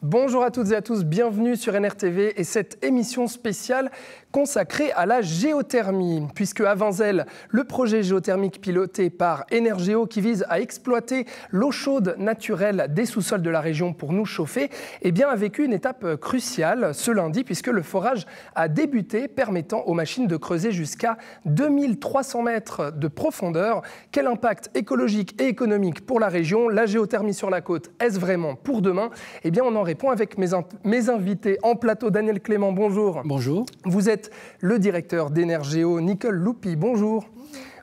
Bonjour à toutes et à tous, bienvenue sur NRTV et cette émission spéciale consacrée à la géothermie. Puisque à Venzelles, le projet géothermique piloté par Énergéo qui vise à exploiter l'eau chaude naturelle des sous-sols de la région pour nous chauffer, a vécu une étape cruciale ce lundi puisque le forage a débuté permettant aux machines de creuser jusqu'à 2300 mètres de profondeur. Quel impact écologique et économique pour la région? La géothermie sur la côte, est-ce vraiment pour demain? On en répond avec mes invités en plateau. Daniel Clément, bonjour. Bonjour. Vous êtes le directeur d'Énergéo. Nicole Loupi, bonjour.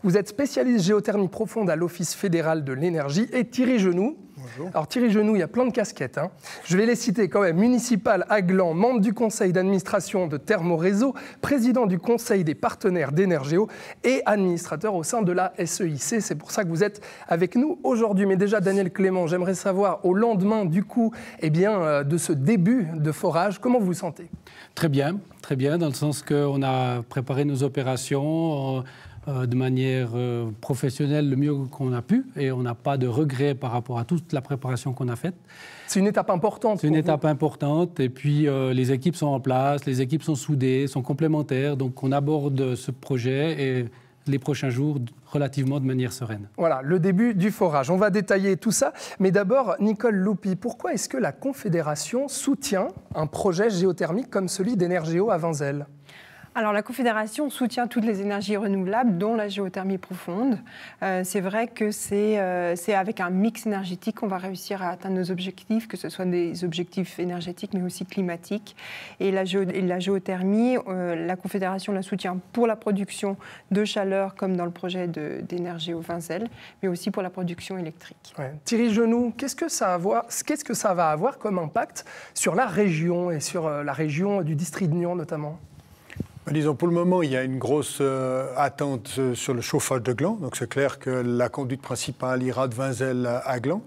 Vous êtes spécialiste géothermie profonde à l'Office fédéral de l'énergie. Et Thierry Genoux. Bonjour. Alors Thierry Genoux, il y a plein de casquettes. Je vais les citer quand même. Municipal à Gland, membre du conseil d'administration de Thermoréseau, président du conseil des partenaires d'Énergéo et administrateur au sein de la SEIC. C'est pour ça que vous êtes avec nous aujourd'hui. Mais déjà, Daniel Clément, j'aimerais savoir, au lendemain du coup de ce début de forage, comment vous vous sentez? Très bien, dans le sens qu'on a préparé nos opérations de manière professionnelle le mieux qu'on a pu et on n'a pas de regrets par rapport à toute la préparation qu'on a faite. C'est une étape importante. C'est une étape importante et puis les équipes sont en place, les équipes sont soudées, sont complémentaires, donc on aborde ce projet et les prochains jours relativement de manière sereine. Voilà, le début du forage. On va détailler tout ça, mais d'abord, Nicole Loupi, pourquoi est-ce que la Confédération soutient un projet géothermique comme celui d'Énergéo à Venzelles ? Alors la Confédération soutient toutes les énergies renouvelables, dont la géothermie profonde. C'est vrai que c'est avec un mix énergétique qu'on va réussir à atteindre nos objectifs, que ce soit des objectifs énergétiques mais aussi climatiques. Et la géothermie, la Confédération la soutient pour la production de chaleur, comme dans le projet d'Énergéo Venzelles, mais aussi pour la production électrique. Ouais. Thierry Genoux, qu'est-ce que ça va avoir comme impact sur la région et sur la région du district de Nyon notamment ? Disons, pour le moment, il y a une grosse attente sur le chauffage de Gland. Donc, c'est clair que la conduite principale ira de Venzelles à Gland.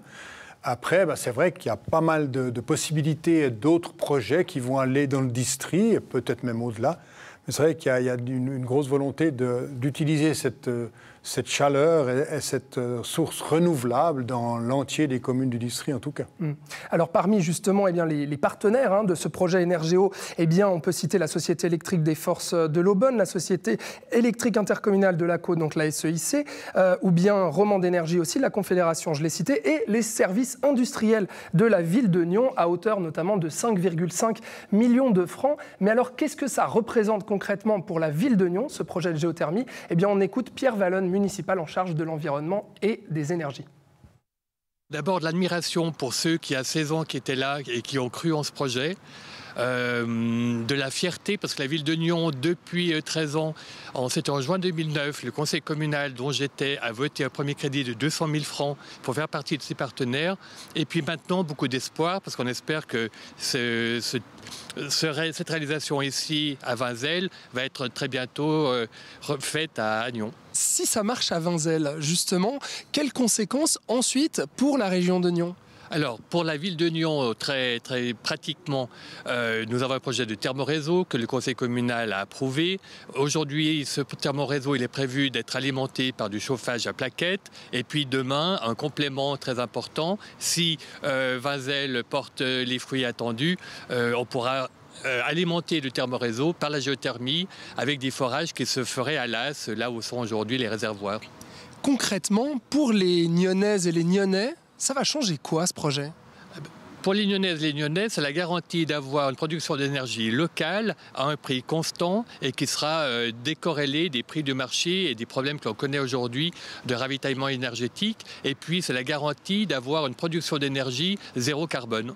Après, c'est vrai qu'il y a pas mal de possibilités d'autres projets qui vont aller dans le district, et peut-être même au-delà. Mais c'est vrai qu'il y a une grosse volonté d'utiliser cette chaleur et cette source renouvelable dans l'entier des communes du district, en tout cas. Alors, parmi justement les partenaires de ce projet Énergéo, on peut citer la Société électrique des forces de l'Aubonne, la Société électrique intercommunale de la Côte, donc la SEIC, ou bien Romande Énergie aussi, la Confédération, je l'ai cité, et les services industriels de la ville de Nyon, à hauteur notamment de 5,5 millions de francs. Mais alors, qu'est-ce que ça représente concrètement pour la ville de Nyon, ce projet de géothermie? On écoute Pierre Vallone, municipal en charge de l'environnement et des énergies. D'abord de l'admiration pour ceux qui, à 16 ans, qui étaient là et qui ont cru en ce projet. De la fierté, parce que la ville de Nyon, depuis 13 ans, c'était en juin 2009, le conseil communal dont j'étais a voté un premier crédit de 200 000 francs pour faire partie de ses partenaires. Et puis maintenant, beaucoup d'espoir, parce qu'on espère que cette réalisation ici, à Venzelles, va être très bientôt faite à Nyon. Si ça marche à Venzelles, justement, quelles conséquences ensuite pour la région de Nyon ? Alors, pour la ville de Nyon, très pratiquement, nous avons un projet de thermoréseau que le conseil communal a approuvé. Aujourd'hui, ce thermoréseau, il est prévu d'être alimenté par du chauffage à plaquettes. Et puis demain, un complément très important. Si Venzelles porte les fruits attendus, on pourra alimenter le thermoréseau par la géothermie avec des forages qui se feraient à l'As, là où sont aujourd'hui les réservoirs. Concrètement, pour les Nyonnaises et les Nyonnais, ça va changer quoi, ce projet ? Pour les Nyonnaises et les Nyonnais, c'est la garantie d'avoir une production d'énergie locale à un prix constant et qui sera décorrélé des prix de marché et des problèmes que l'on connaît aujourd'hui de ravitaillement énergétique. Et puis, c'est la garantie d'avoir une production d'énergie zéro carbone.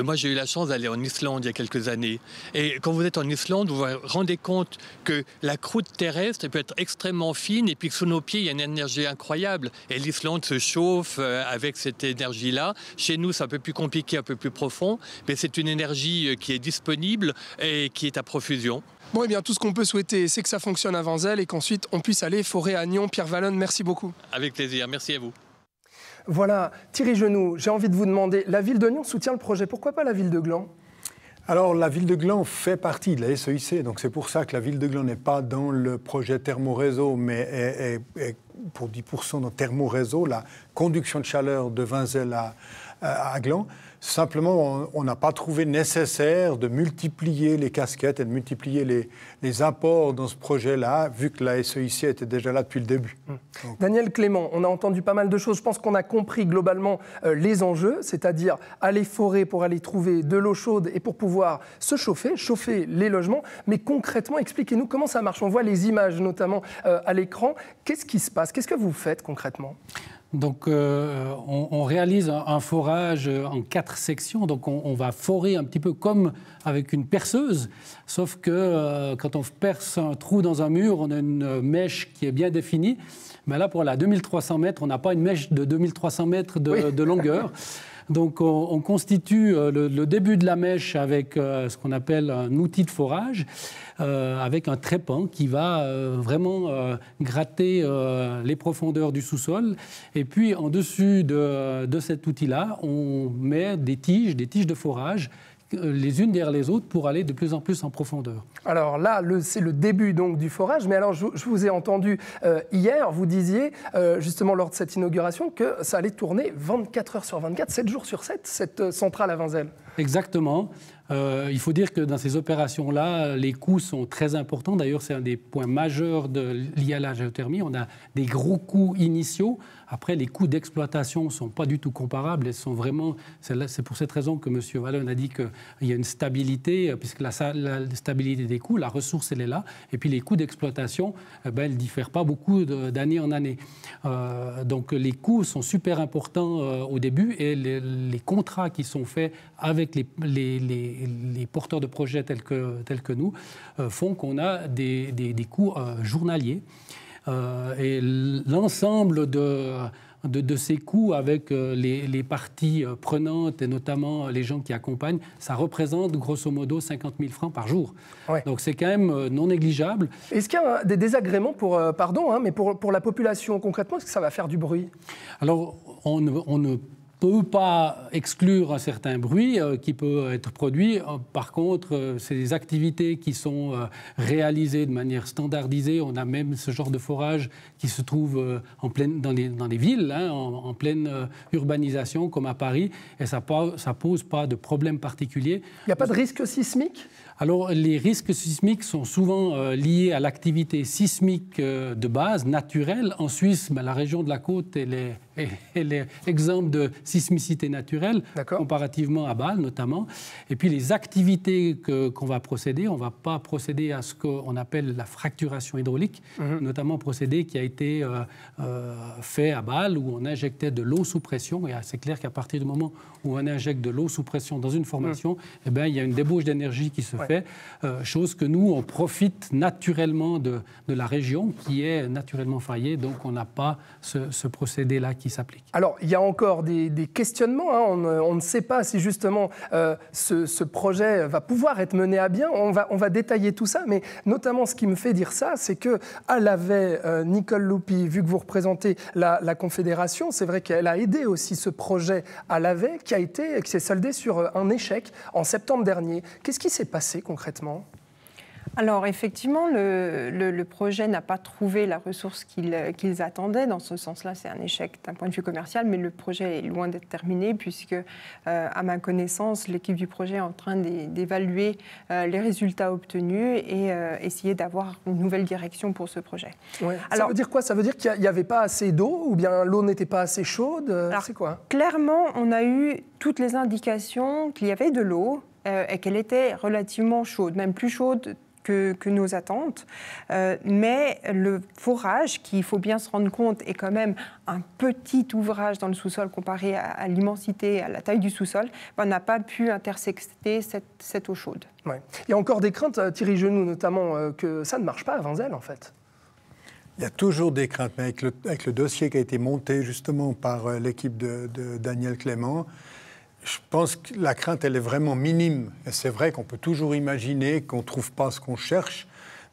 Moi, j'ai eu la chance d'aller en Islande il y a quelques années. Et quand vous êtes en Islande, vous vous rendez compte que la croûte terrestre peut être extrêmement fine et puis que sous nos pieds, il y a une énergie incroyable. Et l'Islande se chauffe avec cette énergie-là. Chez nous, c'est un peu plus compliqué, un peu plus profond. Mais c'est une énergie qui est disponible et qui est à profusion. Bon, tout ce qu'on peut souhaiter, c'est que ça fonctionne à Venzelles et qu'ensuite, on puisse aller forer à Nyon. Pierre Vallone, merci beaucoup. Avec plaisir. Merci à vous. Voilà, Thierry Genoux, j'ai envie de vous demander, la ville de Nyon soutient le projet, pourquoi pas la ville de Gland ? Alors, la ville de Gland fait partie de la SEIC, donc c'est pour ça que la ville de Gland n'est pas dans le projet Thermoréseau, mais est pour 10% dans Thermoréseau, la conduction de chaleur de Vinzelles à Gland. Simplement, on n'a pas trouvé nécessaire de multiplier les casquettes et de multiplier les apports dans ce projet-là, vu que la SEIC était déjà là depuis le début. Daniel Clément, on a entendu pas mal de choses. Je pense qu'on a compris globalement les enjeux, c'est-à-dire aller forer pour aller trouver de l'eau chaude et pour pouvoir se chauffer les logements. Mais concrètement, expliquez-nous comment ça marche. On voit les images notamment à l'écran. Qu'est-ce qui se passe? Qu'est-ce que vous faites concrètement? Donc, on réalise un forage en 4 sections. Donc, on va forer un petit peu comme avec une perceuse, sauf que quand on perce un trou dans un mur, on a une mèche qui est bien définie. Mais là, pour la 2300 mètres, on n'a pas une mèche de 2300 mètres de longueur. Donc, on constitue le début de la mèche avec ce qu'on appelle un outil de forage, avec un trépan qui va vraiment gratter les profondeurs du sous-sol. Et puis, en dessus de cet outil-là, on met des tiges de forage, les unes derrière les autres, pour aller de plus en plus en profondeur. Alors là, c'est le début donc du forage, mais alors je vous ai entendu hier, vous disiez justement lors de cette inauguration que ça allait tourner 24 heures sur 24, 7 jours sur 7, cette centrale à Vinzelles. Exactement. Il faut dire que dans ces opérations-là, les coûts sont très importants. D'ailleurs, c'est un des points majeurs liés à la géothermie. On a des gros coûts initiaux. Après, les coûts d'exploitation ne sont pas du tout comparables. C'est pour cette raison que M. Wallon a dit qu'il y a une stabilité, puisque la stabilité des coûts, la ressource, elle est là. Et puis les coûts d'exploitation, elles ne diffèrent pas beaucoup d'année en année. Donc les coûts sont super importants au début, et les contrats qui sont faits avec les porteurs de projets tels que nous font qu'on a des coûts journaliers. Et l'ensemble de ces coûts avec les parties prenantes et notamment les gens qui accompagnent, ça représente grosso modo 50 000 francs par jour. Ouais. Donc c'est quand même non négligeable. Est-ce qu'il y a des désagréments pour la population concrètement? Est-ce que ça va faire du bruit? Alors on ne peut pas exclure un certain bruit qui peut être produit. Par contre, c'est des activités qui sont réalisées de manière standardisée. On a même ce genre de forage qui se trouve dans les villes, en pleine urbanisation, comme à Paris, et ça pose pas de problème particulier. Il n'y a pas de risque sismique? Alors, les risques sismiques sont souvent liés à l'activité sismique de base, naturelle. En Suisse, la région de la côte, elle est exempte de sismicité naturelle, comparativement à Bâle notamment. Et puis, les activités qu'on va procéder, on ne va pas procéder à ce qu'on appelle la fracturation hydraulique, notamment procédé qui a été fait à Bâle, où on injectait de l'eau sous pression. Et c'est clair qu'à partir du moment où on injecte de l'eau sous pression dans une formation, eh bien, il y a une débauche d'énergie qui se fait, chose que nous, on profite naturellement de la région qui est naturellement faillée, donc on n'a pas ce procédé-là qui s'applique. Alors, il y a encore des questionnements, on ne sait pas si justement ce projet va pouvoir être mené à bien, on va détailler tout ça, mais notamment ce qui me fait dire ça, c'est qu'à l'AVEY, Nicole Loupi, vu que vous représentez la Confédération, c'est vrai qu'elle a aidé aussi ce projet à l'AVEY qui s'est soldé sur un échec en septembre dernier. Qu'est-ce qui s'est passé concrètement ? Alors effectivement, le projet n'a pas trouvé la ressource qu'ils attendaient. Dans ce sens-là, c'est un échec d'un point de vue commercial, mais le projet est loin d'être terminé puisque, à ma connaissance, l'équipe du projet est en train d'évaluer les résultats obtenus et essayer d'avoir une nouvelle direction pour ce projet. Ouais. Alors, ça veut dire quoi? Ça veut dire qu'il n'y avait pas assez d'eau ou bien l'eau n'était pas assez chaude? C'est quoi? Clairement, on a eu toutes les indications qu'il y avait de l'eau et qu'elle était relativement chaude, même plus chaude que nos attentes, mais le forage, qui, il faut bien se rendre compte, est quand même un petit ouvrage dans le sous-sol comparé à l'immensité, à la taille du sous-sol, n'a pas pu intercepter cette eau chaude. Ouais. Il y a encore des craintes, Thierry Genoux notamment, que ça ne marche pas à Vinzelles en fait. Il y a toujours des craintes, mais avec le dossier qui a été monté justement par l'équipe de Daniel Clément, je pense que la crainte, elle est vraiment minime. Et c'est vrai qu'on peut toujours imaginer qu'on ne trouve pas ce qu'on cherche,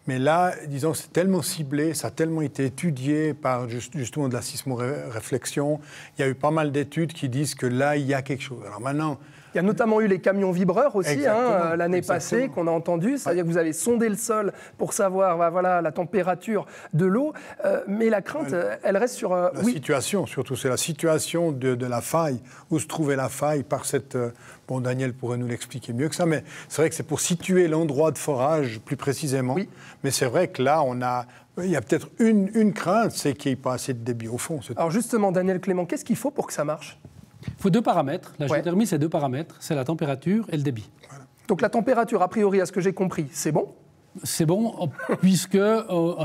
mais là, disons, c'est tellement ciblé, ça a tellement été étudié par justement de la sismoréflexion. Il y a eu pas mal d'études qui disent que là, il y a quelque chose. Alors maintenant, Il y a notamment eu les camions vibreurs aussi l'année passée qu'on a entendu, c'est-à-dire que vous avez sondé le sol pour savoir voilà, la température de l'eau, mais la crainte, elle reste sur... La situation, surtout, c'est la situation de la faille, où se trouvait la faille par cette... Bon, Daniel pourrait nous l'expliquer mieux que ça, mais c'est vrai que c'est pour situer l'endroit de forage plus précisément. Oui. Mais c'est vrai que là, il y a peut-être une crainte, c'est qu'il n'y ait pas assez de débit au fond. Alors justement, Daniel Clément, qu'est-ce qu'il faut pour que ça marche ? Il faut 2 paramètres. La géothermie, c'est 2 paramètres. C'est la température et le débit. Voilà. Donc la température, a priori, à ce que j'ai compris, c'est bon ? C'est bon, puisque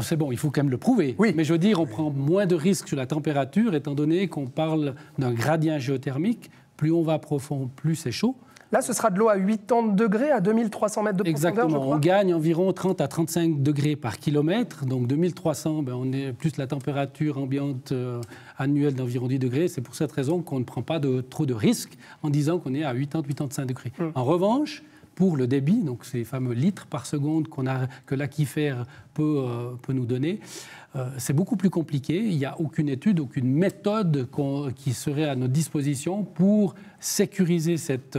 c'est bon, il faut quand même le prouver. Oui. Mais je veux dire, on prend moins de risques sur la température, étant donné qu'on parle d'un gradient géothermique. Plus on va profond, plus c'est chaud. Là, ce sera de l'eau à 80 degrés, à 2300 mètres de profondeur, exactement. je crois. On gagne environ 30 à 35 degrés par kilomètre. Donc 2300, on est plus la température ambiante annuelle d'environ 10 degrés. C'est pour cette raison qu'on ne prend pas trop de risques en disant qu'on est à 80-85 degrés. En revanche, pour le débit, donc ces fameux litres par seconde que l'aquifère peut nous donner, c'est beaucoup plus compliqué. Il n'y a aucune étude, aucune méthode qui serait à notre disposition pour sécuriser cette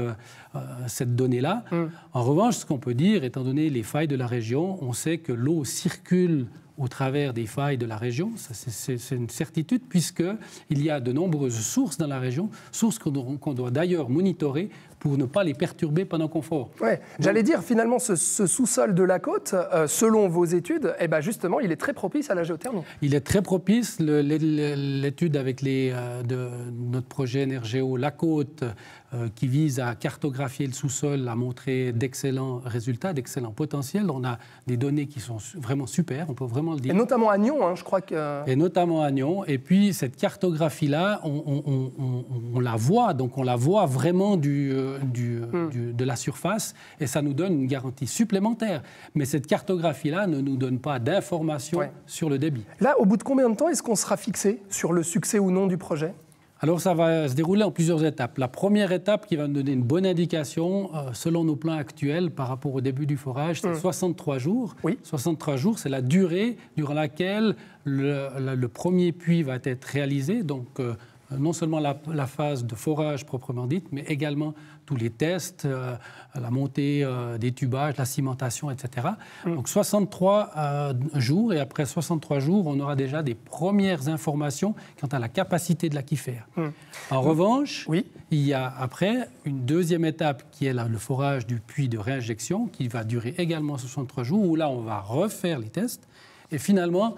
donnée-là. En revanche, ce qu'on peut dire, étant donné les failles de la région, on sait que l'eau circule au travers des failles de la région. C'est une certitude, puisqu'il y a de nombreuses sources dans la région, sources qu'on doit d'ailleurs monitorer pour ne pas les perturber pendant qu'on fort. Ouais, j'allais dire, finalement, ce sous-sol de la côte, selon vos études, justement, il est très propice à la géothermie. Il est très propice. L'étude avec de notre projet Énergéo La Côte, qui vise à cartographier le sous-sol, a montré d'excellents résultats, d'excellents potentiels. On a des données qui sont vraiment super, on peut vraiment le dire. Et notamment à Nyon, je crois que... Et notamment à Nyon. Et puis, cette cartographie-là, on la voit, donc on la voit vraiment de la surface, et ça nous donne une garantie supplémentaire. Mais cette cartographie-là ne nous donne pas d'informations sur le débit. Là, au bout de combien de temps est-ce qu'on sera fixé sur le succès ou non du projet ? Alors, ça va se dérouler en plusieurs étapes. La première étape qui va nous donner une bonne indication, selon nos plans actuels par rapport au début du forage, c'est 63 jours. Oui. 63 jours, c'est la durée durant laquelle le premier puits va être réalisé. Donc, non seulement la phase de forage proprement dite, mais également tous les tests, la montée des tubages, la cimentation, etc. Donc 63 jours, et après 63 jours, on aura déjà des premières informations quant à la capacité de l'aquifère. En revanche, il y a après une deuxième étape qui est le forage du puits de réinjection, qui va durer également 63 jours, où là, on va refaire les tests. Et finalement,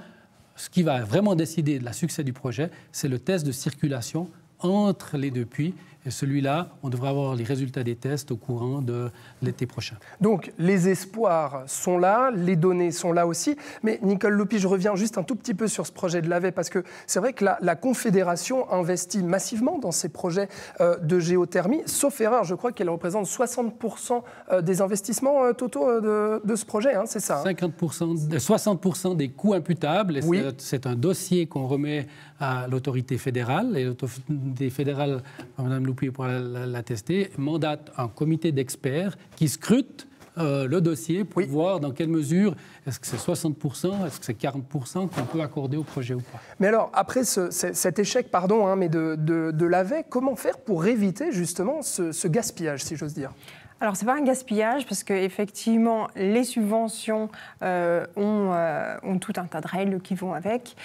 ce qui va vraiment décider de la succès du projet, c'est le test de circulation entre les 2 puits. Et celui-là, on devrait avoir les résultats des tests au courant de l'été prochain. Donc, les espoirs sont là, les données sont là aussi. Mais Nicole Loupi, je reviens juste un tout petit peu sur ce projet de l'AVE, parce que c'est vrai que la Confédération investit massivement dans ces projets de géothermie. Sauf erreur, je crois qu'elle représente 60% des investissements totaux de ce projet, c'est ça 60% des coûts imputables. Et c'est un dossier qu'on remet à l'autorité fédérale. Et l'autorité fédérale, Mme Loupi pour l'attester, mandate un comité d'experts qui scrute le dossier pour voir dans quelle mesure, est-ce que c'est 60%, est-ce que c'est 40% qu'on peut accorder au projet ou pas. Mais alors, après cet échec, mais de l'AVE, comment faire pour éviter justement ce gaspillage, si j'ose dire ? Alors, ce n'est pas un gaspillage, parce qu'effectivement, les subventions ont tout un tas de règles qui vont avec.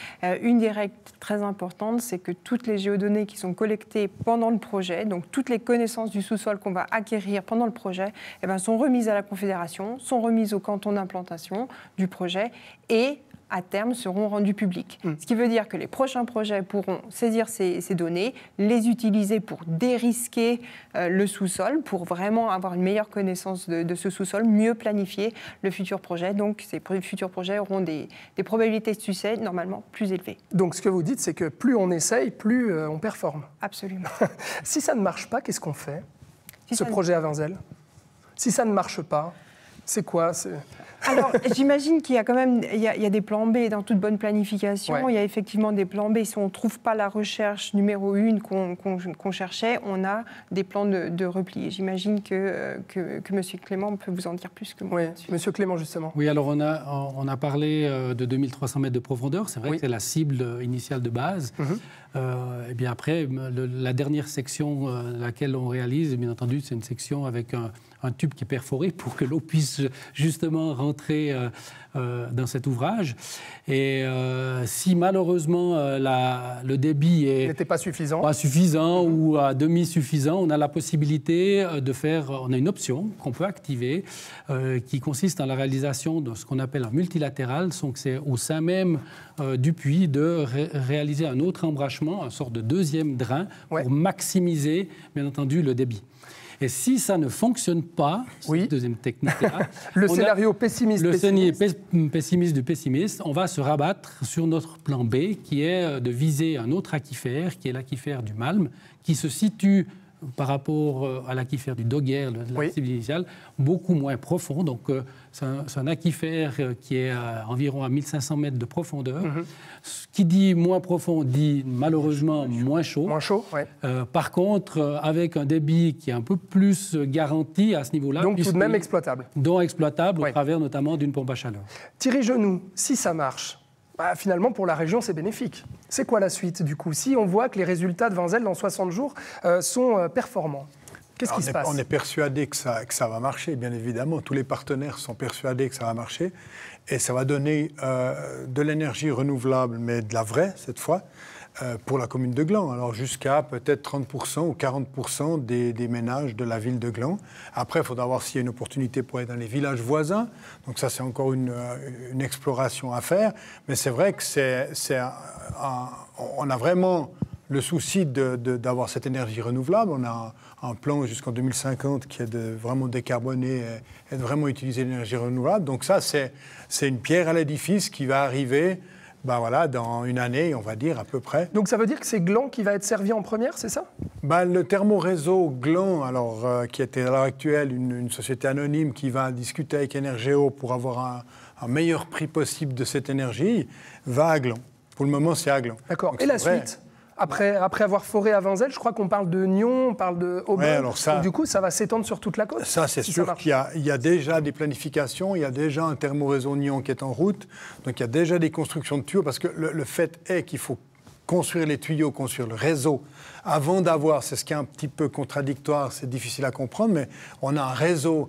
Une des règles très importantes, c'est que toutes les géodonnées qui sont collectées pendant le projet, donc toutes les connaissances du sous-sol qu'on va acquérir pendant le projet, sont remises à la Confédération, sont remises au canton d'implantation du projet et à terme, seront rendus publics. Ce qui veut dire que les prochains projets pourront saisir ces données, les utiliser pour dérisquer le sous-sol, pour vraiment avoir une meilleure connaissance de ce sous-sol, mieux planifier le futur projet. Donc, ces futurs projets auront des probabilités de succès normalement plus élevées. Donc, ce que vous dites, c'est que plus on essaye, plus on performe. Absolument. Si ça ne marche pas, qu'est-ce qu'on fait, ce projet à Vinzelles ? Si ça ne marche pas, c'est quoi ? Alors, j'imagine qu'il y a quand même il y a des plans B dans toute bonne planification. Ouais. Il y a effectivement des plans B. Si on ne trouve pas la recherche numéro 1 qu'on cherchait, on a des plans de repli. J'imagine que M. Clément peut vous en dire plus que moi. Oui, M. Clément, justement. Oui, alors on a parlé de 2300 mètres de profondeur. C'est vrai que c'est la cible initiale de base. Et bien après, la dernière section laquelle on réalise, bien entendu, c'est une section avec un tube qui est perforé pour que l'eau puisse justement rentrer dans cet ouvrage. Et si malheureusement le débit n'était pas suffisant, ou à demi suffisant, on a la possibilité on a une option qu'on peut activer qui consiste en la réalisation de ce qu'on appelle un multilatéral. Donc c'est au sein même du puits de réaliser un autre embranchement, une sorte de deuxième drain pour maximiser, bien entendu, le débit. Et si ça ne fonctionne pas, cette deuxième technique-là, le scénario pessimiste du pessimiste, on va se rabattre sur notre plan B, qui est de viser un autre aquifère, qui est l'aquifère du Malm, qui se situe par rapport à l'aquifère du Dogger, de la cible initiale, beaucoup moins profond. Donc, c'est un aquifère qui est environ à 1500 mètres de profondeur. Ce qui dit moins profond dit malheureusement moins chaud. Moins chaud, oui. Par contre, avec un débit qui est un peu plus garanti à ce niveau-là. Donc, tout de même exploitable. Donc, exploitable au travers notamment d'une pompe à chaleur. Thierry Genoux, si ça marche, finalement, pour la région, c'est bénéfique. C'est quoi la suite, du coup? Si on voit que les résultats de Wenzels, dans 60 jours, sont performants, qu'est-ce qui se passe? On est persuadé que ça va marcher, bien évidemment. Tous les partenaires sont persuadés que ça va marcher. Et ça va donner de l'énergie renouvelable, mais de la vraie, cette fois, pour la commune de Gland. Alors jusqu'à peut-être 30% ou 40% des ménages de la ville de Gland. Après, il faudra voir s'il y a une opportunité pour aller dans les villages voisins. Donc ça, c'est encore une exploration à faire. Mais c'est vrai que on a vraiment le souci d'avoir cette énergie renouvelable. On a un plan jusqu'en 2050 qui est de vraiment décarboner et de vraiment utiliser l'énergie renouvelable. Donc ça, c'est une pierre à l'édifice qui va arriver dans une année, on va dire, à peu près. Donc ça veut dire que c'est Gland qui va être servi en première, c'est ça? Le thermoréseau Gland, qui était à l'heure actuelle une société anonyme qui va discuter avec Énergéo pour avoir un meilleur prix possible de cette énergie, va à Gland. Pour le moment, c'est à Gland. D'accord. Et la suite? Après avoir foré à Wenzels, je crois qu'on parle de Nyon, on parle de Aubonne. Donc du coup, ça va s'étendre sur toute la côte. Ça, c'est sûr qu'il y a déjà des planifications, il y a déjà un thermoréseau Nyon qui est en route, donc il y a déjà des constructions de tuyaux, parce que le fait est qu'il faut construire les tuyaux, construire le réseau, avant d'avoir, c'est ce qui est un petit peu contradictoire, c'est difficile à comprendre, mais on a un réseau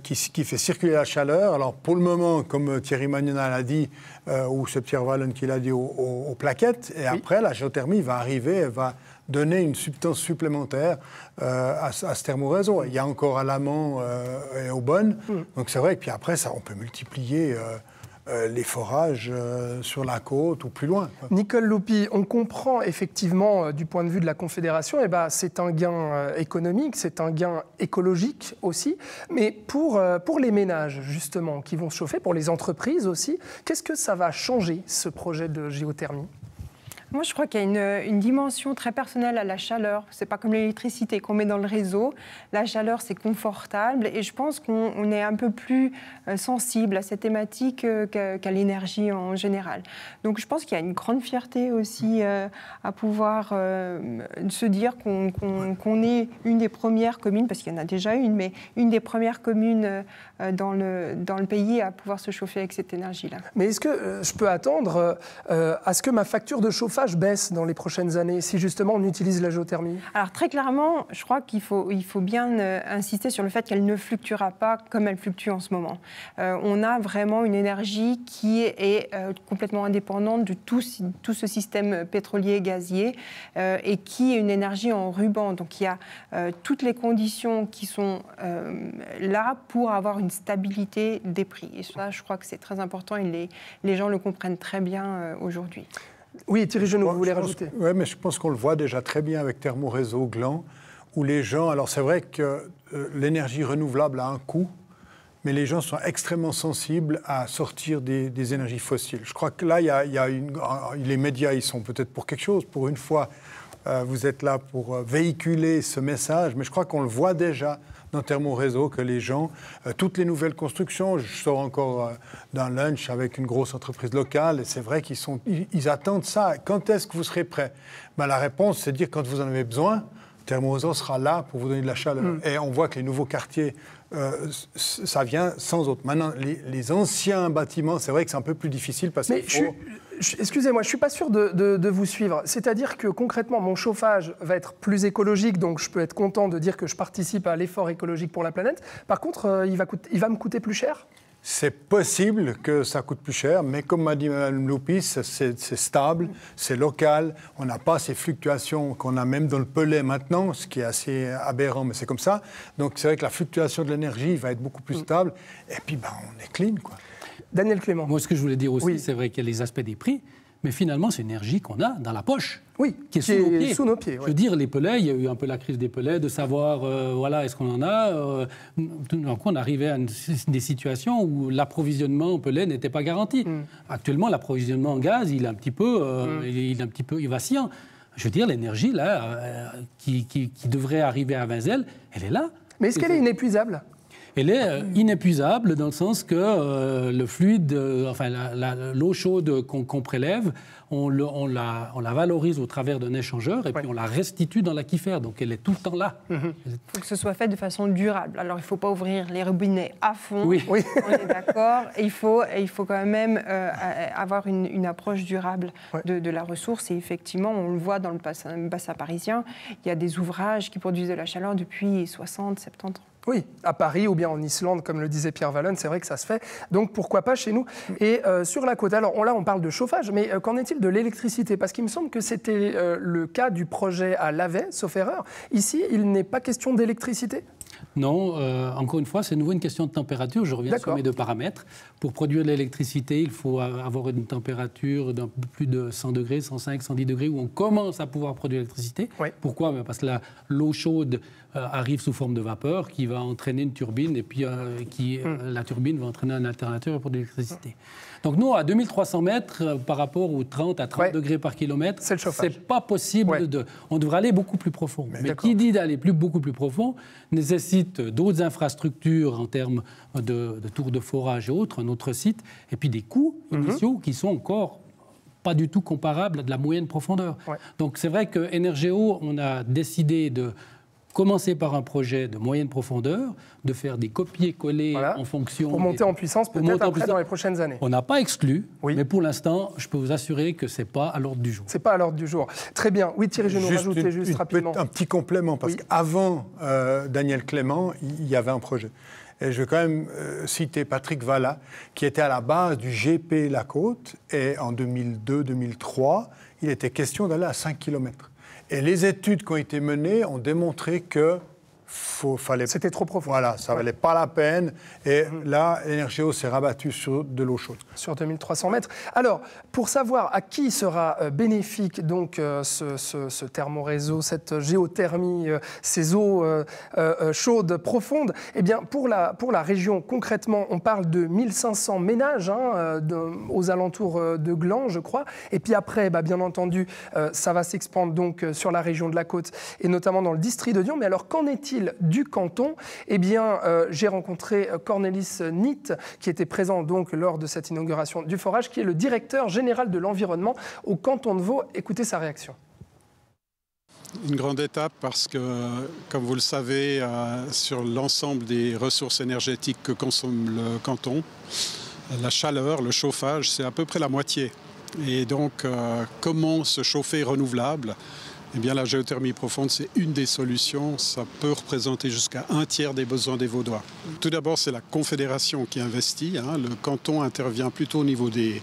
qui fait circuler la chaleur. Alors pour le moment, comme Thierry Magnan l'a dit, ou c'est Pierre Wallon qui l'a dit, aux plaquettes, et après la géothermie va arriver, elle va donner une substance supplémentaire à ce thermoréseau. Il y a encore à Lamont et Aubonne, donc c'est vrai que puis après ça, on peut multiplier les forages sur la côte ou plus loin. Nicole Loupi, on comprend effectivement du point de vue de la Confédération, c'est un gain économique, c'est un gain écologique aussi, mais pour les ménages justement qui vont se chauffer, pour les entreprises aussi, qu'est-ce que ça va changer ce projet de géothermie ? Moi, je crois qu'il y a une dimension très personnelle à la chaleur. Ce n'est pas comme l'électricité qu'on met dans le réseau. La chaleur, c'est confortable. Et je pense qu'on est un peu plus sensible à cette thématique qu'à l'énergie en général. Donc, je pense qu'il y a une grande fierté aussi à pouvoir se dire qu'on est une des premières communes, parce qu'il y en a déjà une, mais une des premières communes dans le pays à pouvoir se chauffer avec cette énergie-là. Mais est-ce que je peux attendre à ce que ma facture de chauffage baisse dans les prochaines années, si justement on utilise la géothermie? Alors très clairement, je crois qu'il faut bien insister sur le fait qu'elle ne fluctuera pas comme elle fluctue en ce moment. On a vraiment une énergie qui est complètement indépendante de tout ce système pétrolier, gazier, et qui est une énergie en ruban. Donc il y a toutes les conditions qui sont là pour avoir une stabilité des prix. Et ça, je crois que c'est très important et les gens le comprennent très bien aujourd'hui. Oui, Thierry Genoux, vous voulez rajouter? Oui, mais je pense qu'on le voit déjà très bien avec Thermoréseau Gland, où les gens... Alors c'est vrai que l'énergie renouvelable a un coût, mais les gens sont extrêmement sensibles à sortir des énergies fossiles. Je crois que là, les médias, ils sont peut-être pour quelque chose. Pour une fois, vous êtes là pour véhiculer ce message, mais je crois qu'on le voit déjà dans Thermoréseau, que les gens, toutes les nouvelles constructions, je sors encore d'un lunch avec une grosse entreprise locale, et c'est vrai qu'ils attendent ça. Quand est-ce que vous serez prêts? La réponse, c'est de dire quand vous en avez besoin, Thermoréseau sera là pour vous donner de la chaleur. Et on voit que les nouveaux quartiers, ça vient sans autre. Maintenant, les anciens bâtiments, c'est vrai que c'est un peu plus difficile parce qu'il faut... Excusez-moi, je ne suis pas sûr de vous suivre. C'est-à-dire que concrètement, mon chauffage va être plus écologique, donc je peux être content de dire que je participe à l'effort écologique pour la planète. Par contre, il va me coûter plus cher? C'est possible que ça coûte plus cher, mais comme m'a dit Mme Loupis, c'est stable, c'est local, on n'a pas ces fluctuations qu'on a même dans le Pelé maintenant, ce qui est assez aberrant, mais c'est comme ça. Donc c'est vrai que la fluctuation de l'énergie va être beaucoup plus stable, et puis on est clean, quoi. Daniel Clément. Moi, ce que je voulais dire aussi, oui. C'est vrai qu'il y a les aspects des prix, mais finalement, c'est une énergie qu'on a dans la poche. Oui, qui est sous nos pieds. Ouais. Je veux dire, les pellets, il y a eu un peu la crise des pellets, de savoir, est-ce qu'on en a donc on arrivait à des situations où l'approvisionnement en pellets n'était pas garanti. Actuellement, l'approvisionnement en gaz, il est un petit peu vacillant. Je veux dire, l'énergie, là, qui devrait arriver à Vinzelles, elle est là. Mais est-ce qu'elle est inépuisable ? Elle est inépuisable dans le sens que le fluide, l'eau chaude qu'on prélève, on la valorise au travers d'un échangeur et puis on la restitue dans l'aquifère. Donc elle est tout le temps là. Il faut que ce soit fait de façon durable. Alors il ne faut pas ouvrir les robinets à fond, oui. On est d'accord. Et il faut quand même avoir une approche durable de la ressource. Et effectivement, on le voit dans le bassin parisien, il y a des ouvrages qui produisent de la chaleur depuis 60, 70 ans. Oui, à Paris ou bien en Islande, comme le disait Pierre Wallon, c'est vrai que ça se fait. Donc pourquoi pas chez nous? Et sur la côte, alors là on parle de chauffage, mais qu'en est-il de l'électricité? Parce qu'il me semble que c'était le cas du projet à Lavey, sauf erreur. Ici, il n'est pas question d'électricité? Non, encore une fois, c'est nouveau une question de température. Je reviens sur mes deux paramètres. Pour produire de l'électricité, il faut avoir une température d'un peu plus de 100 degrés, 105, 110 degrés, où on commence à pouvoir produire l'électricité. Oui. Pourquoi? Parce que l'eau chaude arrive sous forme de vapeur qui va entraîner une turbine, et puis la turbine va entraîner un alternateur pour de l'électricité. Donc nous, à 2300 mètres, par rapport aux 30 à 30 degrés par kilomètre, c'est pas possible on devrait aller beaucoup plus profond. Mais qui dit d'aller beaucoup plus profond nécessite d'autres infrastructures en termes de tours de forage et autres, un autre site, et puis des coûts initiaux qui sont encore pas du tout comparables à de la moyenne profondeur. Donc c'est vrai que Énergéo, on a décidé de commencer par un projet de moyenne profondeur, de faire des copier-coller en fonction... Pour monter en puissance, peut-être après dans les prochaines années. On n'a pas exclu, mais pour l'instant, je peux vous assurer que ce n'est pas à l'ordre du jour. Ce n'est pas à l'ordre du jour. Très bien. Oui, Thierry, je nous rajoutais juste rapidement. Un petit complément, parce qu'avant Daniel Clément, il y avait un projet. Et je vais quand même citer Patrick Valla, qui était à la base du GP La Côte, et en 2002-2003, il était question d'aller à 5 km. Et les études qui ont été menées ont démontré que c'était trop profond. Voilà, ça ne valait pas la peine. Et là, Énergéo s'est rabattu sur de l'eau chaude. Sur 2300 mètres. Alors, pour savoir à qui sera bénéfique donc, ce thermoréseau, cette géothermie, ces eaux chaudes, profondes, eh bien, pour la région, concrètement, on parle de 1500 ménages aux alentours de Gland, je crois. Et puis après, bien entendu, ça va s'expandre donc sur la région de la Côte et notamment dans le district de Dion. Mais alors, qu'en est-il du canton? Eh bien, j'ai rencontré Cornelis Nitt, qui était présent donc lors de cette inauguration du forage, qui est le directeur général de l'environnement au canton de Vaud. Écoutez sa réaction. Une grande étape parce que, comme vous le savez, sur l'ensemble des ressources énergétiques que consomme le canton, la chaleur, le chauffage, c'est à peu près la moitié. Et donc, comment se chauffer renouvelable? Eh bien, la géothermie profonde, c'est une des solutions. Ça peut représenter jusqu'à 1/3 des besoins des Vaudois. Tout d'abord, c'est la Confédération qui investit. Le canton intervient plutôt au niveau du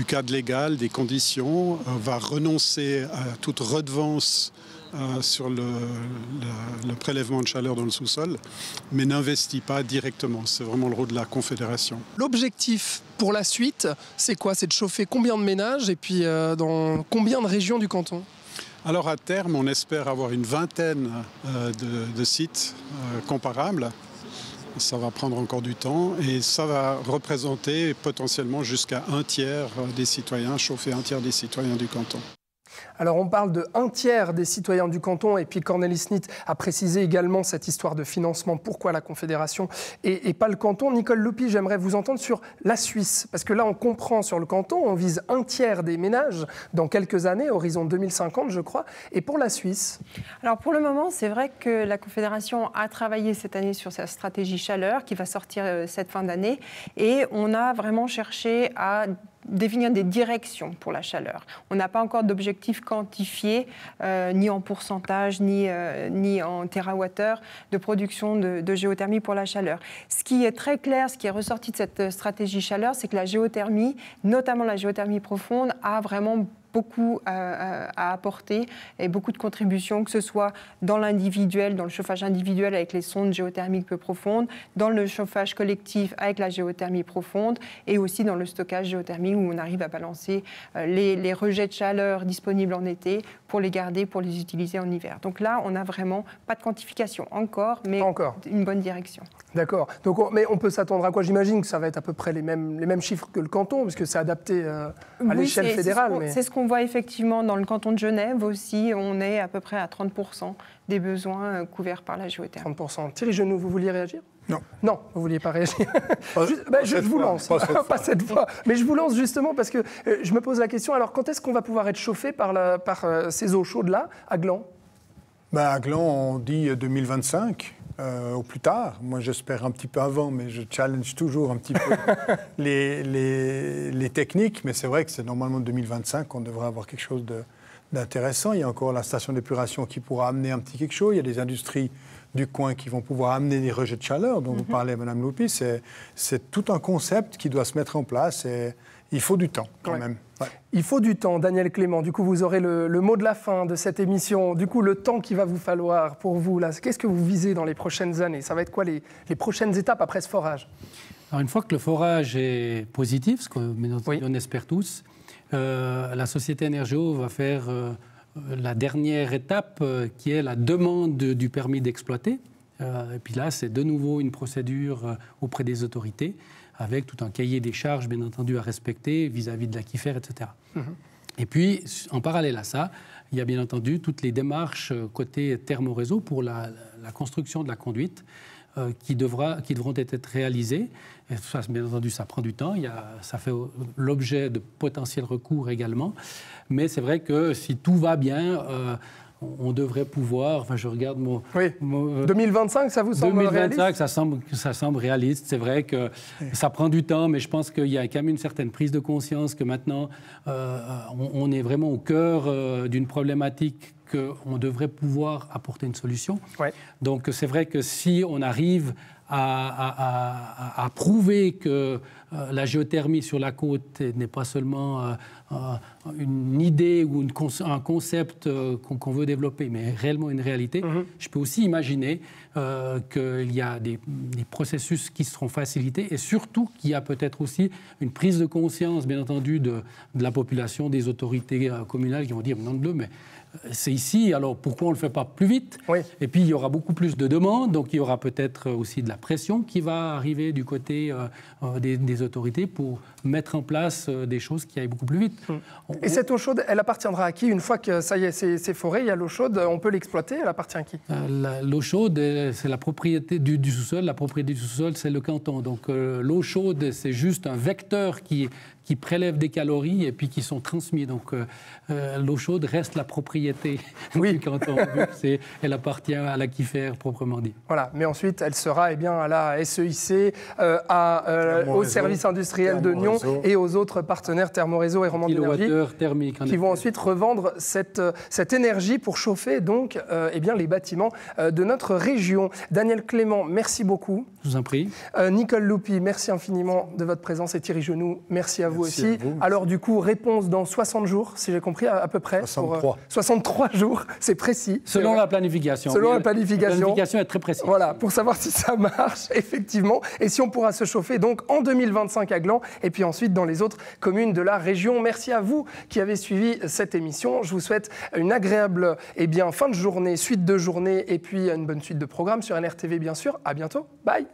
cadre légal, des conditions, va renoncer à toute redevance sur le prélèvement de chaleur dans le sous-sol, mais n'investit pas directement. C'est vraiment le rôle de la Confédération. L'objectif pour la suite, c'est quoi? C'est de chauffer combien de ménages et puis dans combien de régions du canton? Alors à terme, on espère avoir une vingtaine de sites comparables. Ça va prendre encore du temps et ça va représenter potentiellement jusqu'à 1/3 des citoyens, chauffer 1/3 des citoyens du canton. Alors on parle de 1/3 des citoyens du canton et puis Cornelis Smit a précisé également cette histoire de financement, pourquoi la Confédération et pas le canton. Nicole Loupi, j'aimerais vous entendre sur la Suisse, parce que là on comprend sur le canton, on vise 1/3 des ménages dans quelques années, horizon 2050 je crois, et pour la Suisse? Alors pour le moment c'est vrai que la Confédération a travaillé cette année sur sa stratégie chaleur qui va sortir cette fin d'année et on a vraiment cherché à définir des directions pour la chaleur. On n'a pas encore d'objectif quantifié, ni en pourcentage, ni en térawattheure de production de géothermie pour la chaleur. Ce qui est très clair, ce qui est ressorti de cette stratégie chaleur, c'est que la géothermie, notamment la géothermie profonde, a vraiment beaucoup à apporter et beaucoup de contributions, que ce soit dans l'individuel, dans le chauffage individuel avec les sondes géothermiques peu profondes, dans le chauffage collectif avec la géothermie profonde et aussi dans le stockage géothermique où on arrive à balancer les rejets de chaleur disponibles en été pour les garder, pour les utiliser en hiver. Donc là, on n'a vraiment pas de quantification encore, mais une bonne direction. D'accord. Donc, mais on peut s'attendre à quoi? J'imagine que ça va être à peu près les mêmes chiffres que le canton, puisque c'est adapté à l'échelle fédérale. C'est ce qu'on voit effectivement dans le canton de Genève aussi. On est à peu près à 30% des besoins couverts par la géothermie. 30%. Thierry Genoux, vous vouliez réagir? Non. Non, vous ne vouliez pas réagir. Je vous lance. Pas cette fois. Mais je vous lance justement parce que je me pose la question, alors quand est-ce qu'on va pouvoir être chauffé par ces eaux chaudes-là à Gland? À Gland, on dit 2025. Au plus tard. Moi, j'espère un petit peu avant, mais je challenge toujours un petit peu les techniques. Mais c'est vrai que c'est normalement 2025 qu'on devrait avoir quelque chose d'intéressant. Il y a encore la station d'épuration qui pourra amener un petit quelque chose. Il y a des industries du coin qui vont pouvoir amener des rejets de chaleur dont vous parlez, Mme Loupi. C'est tout un concept qui doit se mettre en place et il faut du temps quand même. Ouais. Il faut du temps, Daniel Clément. Du coup, vous aurez le mot de la fin de cette émission. Du coup, le temps qu'il va vous falloir pour vous, là, qu'est-ce que vous visez dans les prochaines années? Ça va être quoi les prochaines étapes après ce forage? Alors, une fois que le forage est positif, ce qu'on espère tous, la société Énergéo va faire la dernière étape qui est la demande du permis d'exploiter. Et puis là, c'est de nouveau une procédure auprès des autorités, avec tout un cahier des charges, bien entendu, à respecter vis-à-vis de l'aquifère, etc. Et puis, en parallèle à ça, il y a bien entendu toutes les démarches côté thermoréseau pour la construction de la conduite qui devront être réalisées. Et ça, bien entendu, ça prend du temps. Ça fait l'objet de potentiels recours également. Mais c'est vrai que si tout va bien... on devrait pouvoir, je regarde mon... 2025, ça vous semble réaliste? 2025, ça semble réaliste. C'est vrai que ça prend du temps, mais je pense qu'il y a quand même une certaine prise de conscience que maintenant, on est vraiment au cœur d'une problématique qu'on devrait pouvoir apporter une solution. Ouais. Donc c'est vrai que si on arrive à prouver que la géothermie sur la côte n'est pas seulement une idée ou un concept qu'on veut développer, mais réellement une réalité, je peux aussi imaginer qu'il y a des processus qui seront facilités et surtout qu'il y a peut-être aussi une prise de conscience, bien entendu, de la population, des autorités communales qui vont dire « non de bleu, mais c'est ici, alors pourquoi on ne le fait pas plus vite ?» Et puis il y aura beaucoup plus de demandes, donc il y aura peut-être aussi de la pression qui va arriver du côté des autorités pour mettre en place des choses qui aillent beaucoup plus vite. Et cette eau chaude, elle appartiendra à qui? Une fois que ça y est, c'est foré, il y a l'eau chaude, on peut l'exploiter, elle appartient à qui? L'eau chaude, c'est la propriété du sous-sol. La propriété du sous-sol, c'est le canton. Donc l'eau chaude, c'est juste un vecteur qui prélève des calories et puis qui sont transmis. Donc l'eau chaude reste la propriété du canton. Elle appartient à l'aquifère proprement dit. Voilà, mais ensuite, elle sera à la SEIC, au service industriel de Nyon et aux autres partenaires Thermoréseau et Romande Énergie qui vont ensuite revendre cette énergie pour chauffer donc les bâtiments de notre région. Daniel Clément, merci beaucoup. Je vous en prie. Nicole Loupi, merci infiniment de votre présence et Thierry Genoux, merci à vous aussi. Alors du coup, réponse dans 60 jours, si j'ai compris à peu près. 63. 63 jours, c'est précis. Selon la planification. Selon la planification. La planification est très précise. Voilà, pour savoir si ça marche, effectivement, et si on pourra se chauffer donc en 2025 à Gland, et puis ensuite dans les autres communes de la région. Merci à vous qui avez suivi cette émission. Je vous souhaite une agréable fin de journée, suite de journée, et puis une bonne suite de programmes sur NRTV, bien sûr. À bientôt. Bye.